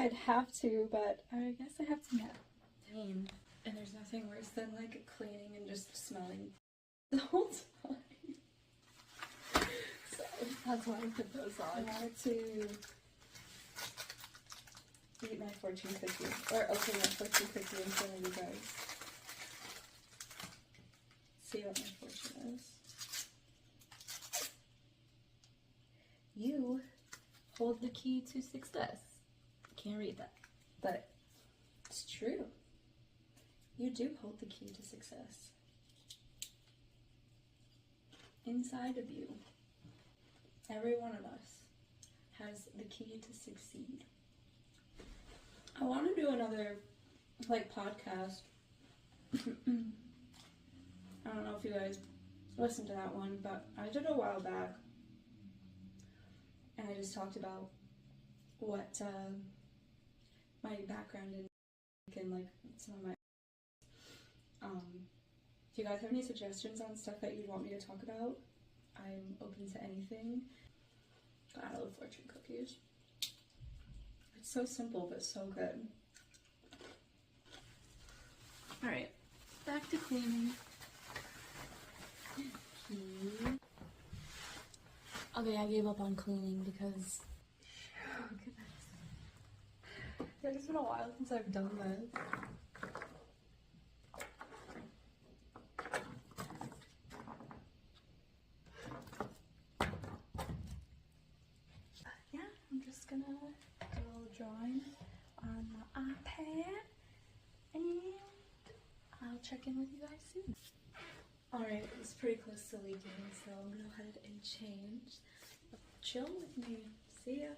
I'd have to, but I guess I have to now. And there's nothing worse than like cleaning and just smelling the whole time. So that's why I put those on. I wanted to eat my fortune cookie, or open my fortune cookie in front of you guys. See what my fortune is. You hold the key to success. Can't read that, but it's true. You do hold the key to success. Inside of you, every one of us has the key to succeed. I want to do another, like, podcast. I don't know if you guys listened to that one, but I did a while back. And I just talked about what my background in and like some of my if you guys have any suggestions on stuff that you'd want me to talk about, I'm open to anything. God, I love fortune cookies. It's so simple but so good. Alright, back to cleaning. Okay, I gave up on cleaning because look at this. It's been a while since I've done this. Yeah, I'm just gonna do a little drawing on my iPad and I'll check in with you guys soon. Alright, it's pretty close to leaking, so I'm gonna go ahead and change. Chill with me. See ya.